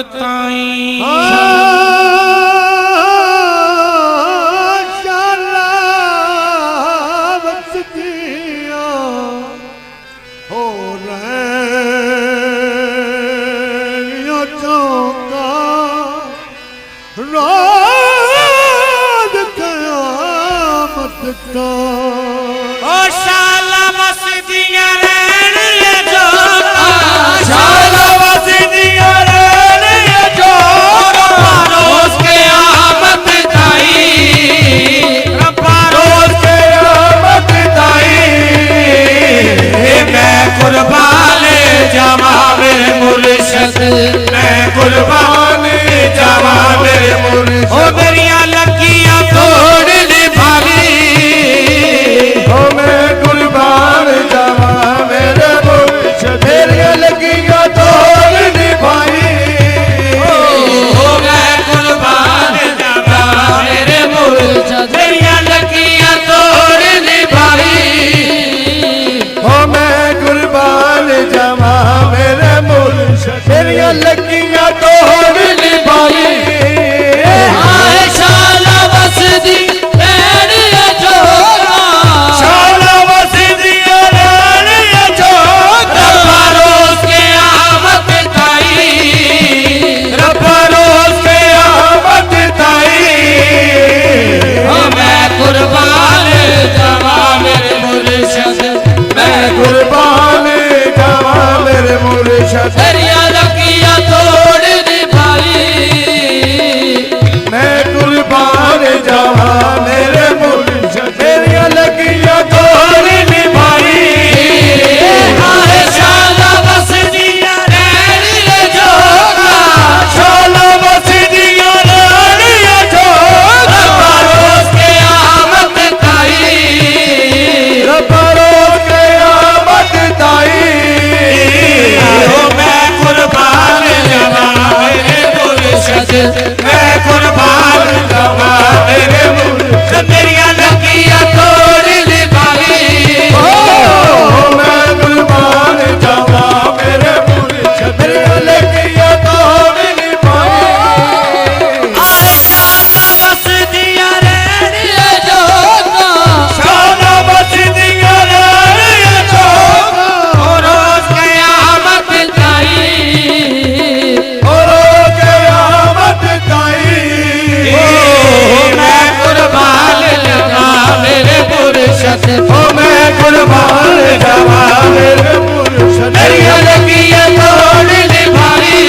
ताई मैं कुर्बान जावा मेरे मुर्शिद ओ मेरिया लकियां तोड़ निभावी ओ मैं कुर्बान जावा मेरे मुर्शिद मेरिया लकियां तोड़ निभावी ओ मैं कुर्बान जावा मेरे मुर्शिद मेरिया लकियां तोड़ निभावी ओ मैं कुर्बान जावा मेरे मुर्शिद मेरिया लकियां तोड़ निभाई आए शाला वसदी पैड़िया जोरा शाला वसदी पैड़िया जोरा रब्बा रोज़ के आमद ताई रब्बा रोज़ के आमद ताई ओ मैं कुर्बान जावा मेरे मुर्शिद मैं कुर्बान जावा मेरे मुर्शिद मेरिया लकियां तोड़ निभाई मैं कुर्बान जावा मेरे मुर्शिद मेरिया लकियां तोड़ निभाई आए शाला वसदिया रैणिया जोगा शाला वसदिया रैणिया जोगा रब्बा रोज़ के आमद ताई रब्बा रोज़ के आमद ताई मैं कुर्बान जावा मेरे मुर्शिद मेरिया लकियां तोड़ निभाई ओ मैं कुर्बान जावा मेरे मुर्शिद मेरिया लकियां तोड़ निभाई आए शाला वसदिया रैणिया जोगा शाला वसदिया रैणिया जोगा ओ रोज़ क़यामत ताई ओ रोज़ क़यामत ताई मैं कुर्बान जावा मेरे मुर्शिद ओ मैं कुर्बान जावा मेरे मुर्शिद मेरिया लकियां तोड़ निभाई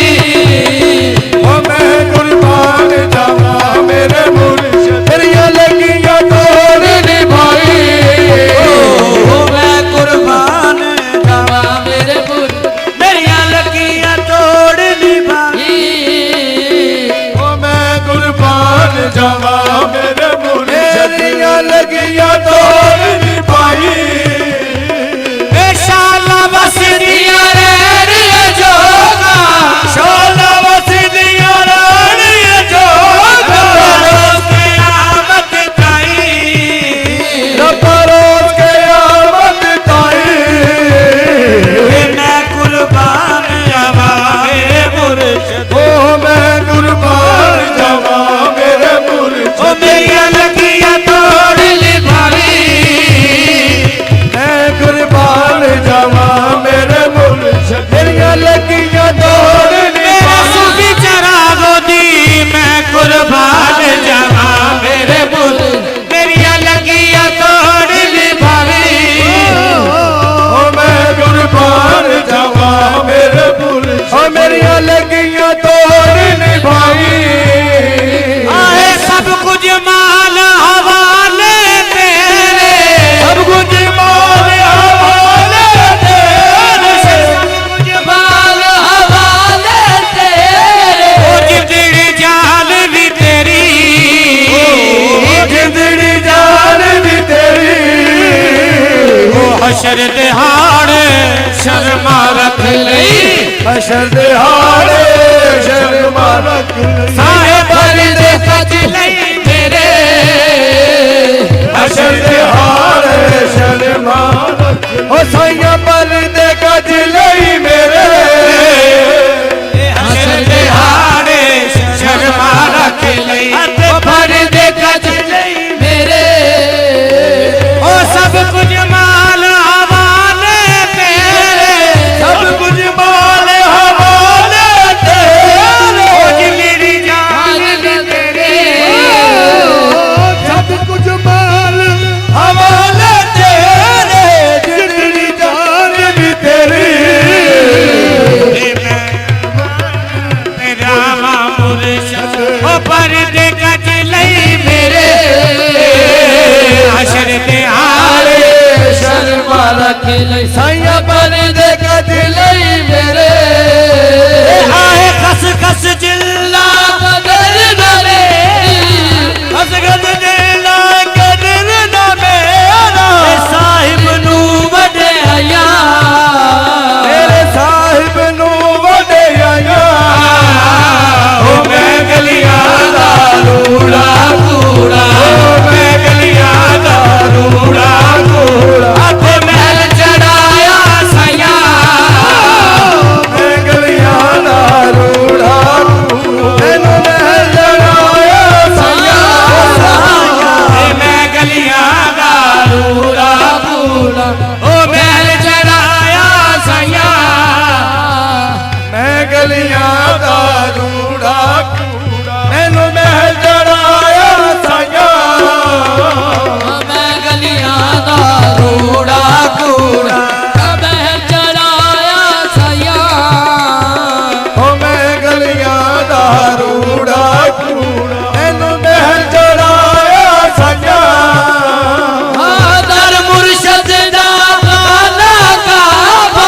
ओ मैं कुर्बान जावा मेरे मुर्शिद मेरिया लकियां तोड़ निभाई ओ मैं कुर्बान जावा मेरे मुर्शिद मेरिया लकियां तोड़ निभाई ओ मैं कुर्बान जावा मेरे मुर्शिद मेरिया लकियां तोड़ निभाई शाला वसदिया रैणिया जोगा शाला वसदिया रैणिया जोगा रोज़ के आमद ताई रब्बा रोज़ के आमद ताई मैं कुर्बान जावा मेरे मुर्शिद ओ मैं कुर्बान जावा मेरे मुर्शिद ओ मेरिया लकियां तोड़ निभाई मैं कुर्बान जावा मेरे मुर्शिद मेरिया लकियां तोड़ निभाई चरागो दी मैं कुर्बान जावा मेरे मुर्शिद मेरिया लकियां तोड़ निभाई ओ मैं कुर्बान जावा मेरे मुर्शिद ओ मेरिया लकियां तोड़ निभाई आए सब कुछ माल हवाले तेरे सब कुछ माल हवाले तेरे सब कुछ माल हवाले तेरे ओ जिंदड़ी जान भी तेरी ओ जिंदड़ी जान भी तेरी ओ हशर दिहाड़े शर्मा रख लई हशर दिहाड़े शर्मा रख लई साहिब दे सज लई मेरे हशर दिहाड़े शर्मा रख ओ साइया पर दे गज लई मेरे हशर दिहाड़े लई साइया पर दे कद लई मेरे आहे खस खस जिला कदर न ले असगत जिला कदर न मेरा साहिब नू वड्याया मेरे साहिब नू वड्याया ओ मैं गलियां दा रूड़ा कूड़ा ओ मैं गलियां दा रूड़ा कूड़ा अते महल चढ़ाया सैया मैं गलियां दा रूड़ा कूड़ा मैनू महल चढ़ाया सैया मैं गलियां दा रूड़ा कूड़ा ओ महल चढ़ाया सैया मैं गलियां दा रूड़ा कूड़ा मैनू महल चढ़ाया सैया मैं गलियां दा रूड़ा कूड़ा महल चढ़ाया सैया ओ मैं गलियां दा रूड़ा कूड़ा मैनू महल चढ़ाया सैया दर मुर्शद दा खाना काबा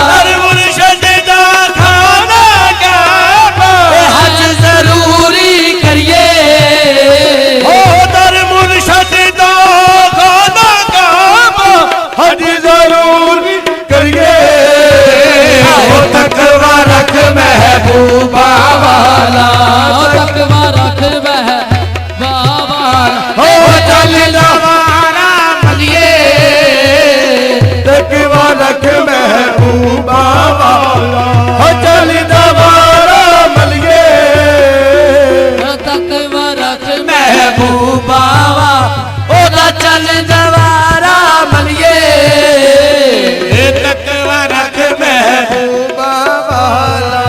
दर मुर्शद दा खाना काबा हज जरूरी करिए ओ दर मुर्शद दा खाना काबा हज जरूर करिए ओ तकवा रख महबूबा वाला तकवा रख बह बाबा ओ चल दवारा मलिए तकवा रख महबूबा वाला हो चल दवारा मलिए तकवा रख महबूबा ओदा चल दवारा मलिए तकवा रख महबूबा वाला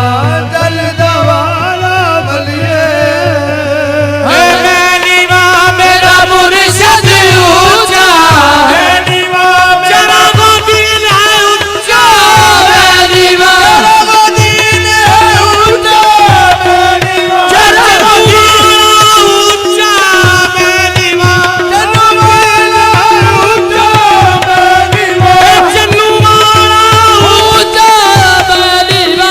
चल दवारा मलिए नीवा मेरा मुर्शद ऊंचा नीवा चरा दीन है ऊंचा नीवा दीन है ऊंचा चरा दीन ऊंचा नीवा चन्नू वाला ऊंचा नीवा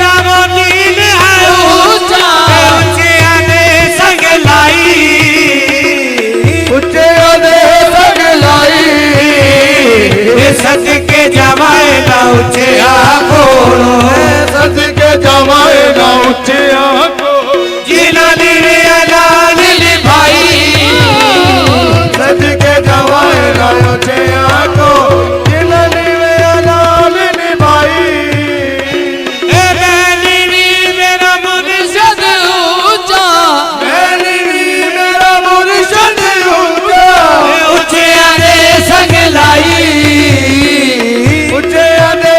चरा दीन है ऊंचा ऊंचे आने संग लाई उच्चे दे सगलाई सच के जमाए ना ऊंचे आकोलो सच के जमाए ना उच्चे आको जिना नीरे अलाल भाई सच के जमाए ना उच्चे आको जिन्होंने मेरा नाम निभाई मेरा मुर्शद ऊंचा मैंने भी मेरा मुर्शद ऊंचा ऊंचे आने संग लाई उच्चे दे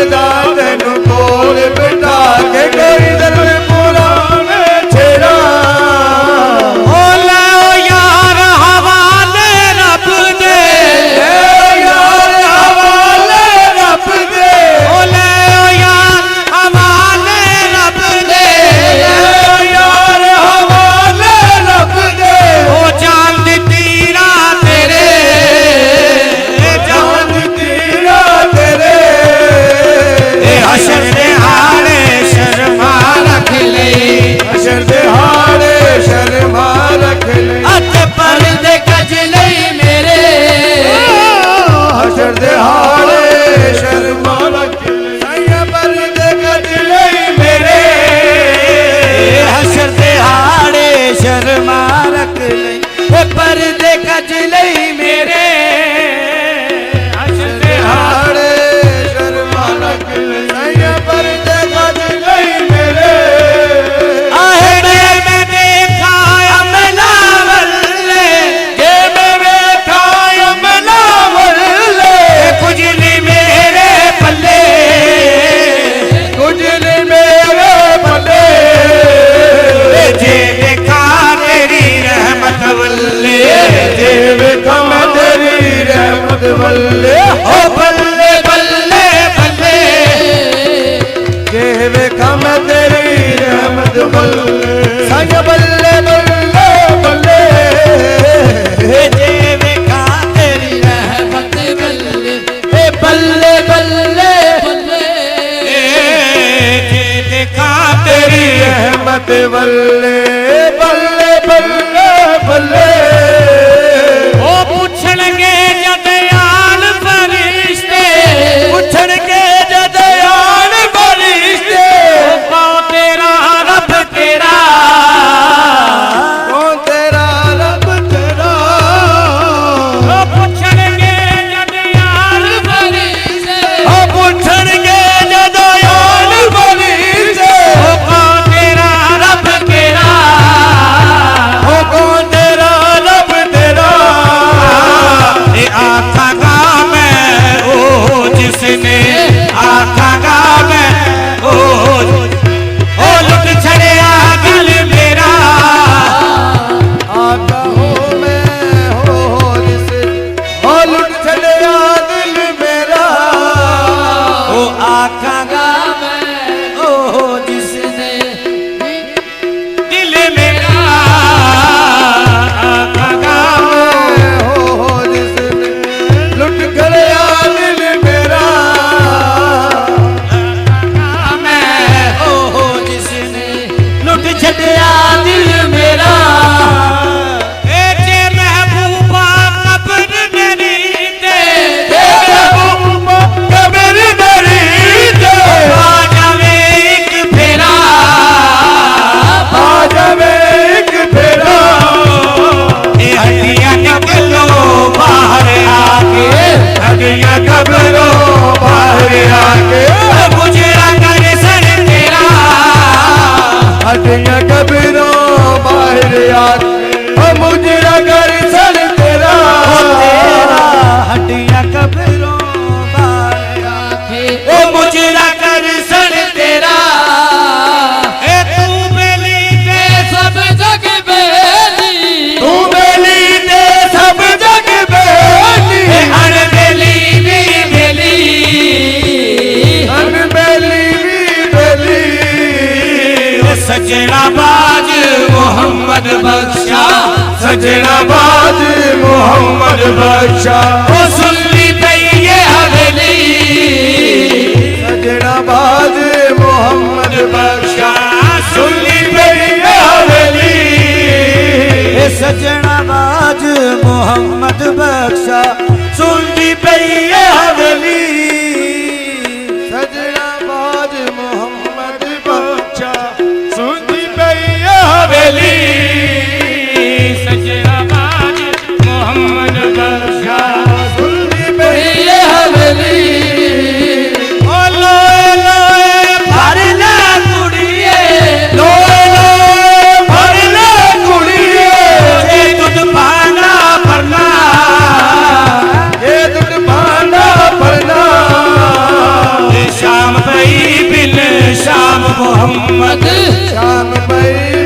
ਮਿਲਦਾ ਤੈਨੂੰ ਕੋਲ ਬਿਠਾ ਕੇ ਕੋਈ ਦਿਨ ਪੁਰਾਣੇ ਛੇੜਾ ਓ ਲੈ ਓ ਯਾਰ ਹਵਾਲੇ ਰੱਬ ਦੇ ਯਾਰ ਹਵਾਲੇ ਰੱਬ ਦੇ ਓ ਲੈ ਓ ਯਾਰ ਹਵਾਲੇ ਰੱਬ ਦੇ ਯਾਰ ਹਵਾਲੇ ਰੱਬ ਦੇ ਓ ਜਾਨ ਦਿੱਤੀ ਰਾ ਤੇਰੇ ਜਾਨ ਤੇਰਾ ਤੇਰੇ ਇਹ ਹਸ਼ਰ ਦੇ ਹਾਲੇ ਸ਼ਰਮਾ ਰੱਖ ਲਈ ਹਸ਼ਰ ਦੇ ਹਾਲੇ ਸ਼ਰਮਾ ਰੱਖ ਲੈ ਹੱਥ ਪਰਦੇ ਕੱਜ ਲਈ ਮੇਰੇ ਹਸ਼ਰ ਦੇ ਹਾਲੇ ਸ਼ਰਮਾ ਰੱਖ ਲੈ ਸਾਇਆ ਪਰਦੇ ਕੱਢ ਲਈ ਮੇਰੇ ਹਸ਼ਰ ਦੇ ਹਾੜੇ ਸ਼ਰਮਾ ਰੱਖ ਲਈ ਇਹ ਪਰਦੇ ਕੱਜ ਲਈ ਮੇਰੇ ਹਸ਼ਰ ਦੇ ਹਾੜੇ ਸ਼ਰਮਾ ਰੱਖ ਲੈ ਸਾਇਆ ਪਰਦੇ ਕੱਢ ਲਈ ਮੇਰੇ ਆਹੜੇ ਮੈਂ ਦੇਖਾ ਅਮਲਾ ਵੱਲੇ ਜੇ ਮੈਂ ਵੇਖਾਂ ਅਮਲਾ ਵੱਲੇ ਕੁਝ ਨਹੀਂ ਮੇਰੇ ਪੱਲੇ ਕੁਝ ਨਹੀਂ ਮੇਰੇ ਪੱਲੇ ਜੇ ਦੇਖਾ ਤੇਰੀ ਰਹਿਮਤ ਵੱਲੇ ਜੇ ਵੇਖਾਂ ਮੈਂ ਤੇਰੀ ਰਹਿਮਤ ਵੱਲੇ ਓ ਬੱਲੇ ਬੱਲੇ ਬੱਲੇ ਜੇ ਵੇਖਾਂ ਮੈਂ ਤੇਰੀ ਰਹਿਮਤ ਵੱਲੇ ਸਾਇਆ ਬੱਲੇ ਬੱਲੇ ਬੱਲੇ ਜੇ ਵੇਖਾ ਤੇਰੀ ਰਹਿਮਤ ਬੱਲੇ ਏ ਬੱਲੇ ਬੱਲੇ ਬੱਲੇ ਜੇ ਦੇਖਾ ਤੇਰੀ ਰਹਿਮਤ ਵੱਲੇ ਬੱਲੇ ਬੱਲੇ ਬੱਲੇ ਉਹ ਪੁੱਛਣਗੇ ਜਦ ਆਣ ਫਰਿਸ਼ਤੇ ਪੁੱਛਣਗੇ ਜਦ ਆਣ ਫਰਿਸ਼ਤੇ ਕੌਣ ਤੇਰਾ ਰੱਬ ਤੇਰਾ ਕੌਣ ਤੇਰਾ ਰੱਬ ਤੇਰਾ ਉਹ ਪੁੱਛਣਗੇ ਜਦ ਆਣ ਫਰਿਸ਼ਤੇ ਉਹ ਪੁੱਛਣਗੇ ਜਦ ਆਣ ਫਰਿਸ਼ਤੇ ਉਹ ਕੌਣ ਤੇਰਾ ਰੱਬ ਤੇਰਾ ਉਹ ਕੌਣ ਤੇਰਾ ਰੱਬ ਤੇਰਾ ਇਹ ਆਖਾਂਗਾ ਮੈਂ ਉਹ ਜਿਸਨੇ ਆਖਾਂਗਾ ਮੈਂ ਉਹ ਲੁੱਟ ਛੜਿਆ ਦਿਲ ਮੇਰਾ ਆਗਾ ਹੋ ਮੈਂ ਹੋ ਜਿਸ ਹੋ ਲੁੱਟ ਛੜਿਆ ਦਿਲ ਮੇਰਾ ਉਹ ਆਖਾਂਗਾ ਮੈਂ ਉਹ ਜਿਸਨੇ ਦਿਲ ਮੇਰਾ ਆਖਾਂਗਾ ਹੋ ਜਿਸ ਨੇ ਲੁੱਟ ਛੜਿਆ ਦਿਲ ਮੇਰਾ ਮੈਂ ਉਹ ਜਿਸਨੇ ਲੁੱਟ ਛੱਡਿਆ ਦਿਲ ਮੇਰਾ ਇਹ ਜੇ ਮਹਿਬੂਬਾ ਕਬਰ ਮੇਰੀ ਤੇ ਕਬਰ ਦਰੀ ਤੇ ਆ ਜਾਵੇ ਇੱਕ ਫੇਰਾ ਆ ਜਾਵੇ ਇੱਕ ਫੇਰਾ ਇਹ ਹੱਡੀਆਂ ਨਿਕਲੋ ਬਾਹਰ ਆ ਕੇ ਹੱਡੀਆਂ ਕਬਰੋਂ ਬਾਹਰ ਆ ਕੇ ਗੁਜਰਾ ਕਰ ਸਣ ਤੇਰਾ ਹੱਡੀਆਂ ਕਬਰੋਂ ਬਾਹਰ ਆ ਕੇ ਉਹ ਮੁਜਰਾ ਕਰ ਸਣ ਤੇਰਾ ਹੱਡੀਆਂ ਕਬਰੋਂ ਬਾਹਰ ਆ ਕੇ ਉਹ ਮੁਜਰਾ ਕਰ ਸਣ ਤੇਰਾ ਇਹ ਤੂੰ ਬੇਲੀ ਤੇ ਸਭ ਜਗ ਬੇਲੀ ਤੂੰ ਬੇਲੀ ਤੇ ਸਭ ਜਗ ਬੇਲੀ ਹਰ ਬੇਲੀ ਵੀ ਬੇਲੀ ਅਨ ਬੇਲੀ ਵੀ ਬੇਲੀ ਸਜਣਾ ਬਾਜ ਮੁਹੰਮਦ ਬਖਸ਼ਾ ਸਜਣਾ ਬਾਜ ਮੁਹੰਮਦ ਬਖਸ਼ਾ ਉਹ ਸੁਣਨੀ ਪਈ ਇਹ ਹਵੇਲੀ ਸਜਣਾ ਬਾਜ ਮੁਹੰਮਦ ਬਖਸ਼ਾ ਸੁਣੀ ਪਈ ਹਵੇਲੀ ਇਹ ਸਜਣਾ ਬਾਜ ਮੁਹੰਮਦ ਬਖਸ਼ਾ ਸੁਣਦੀ ਪਈ ਇਹ ਹਵੇਲੀ ਸਜਣਾ ਬਾਜ ਮੁਹੰਮਦ ਬਖਸ਼ਾ ਸੁਣੀ ਪਈ ਹਵੇਲੀ ਸਜਣਾ ਬਾਜ ਮੁਹੰਮਦ ਬਖਸ਼ਾ ਸੁਣੀ ਪਈ ਹਵੇਲੀ ਓ ਲੋਏ ਲੋਏ ਭਰ ਲੈ ਕੁੜੀਏ ਲੋਏ ਲੋਏ ਭਰ ਲੈ ਕੁੜੀਏ ਜੇ ਤੁਧ ਪਾਣਾ ਭਰਨਾ शाम भई बिन शाम मोहम्मद शाम भई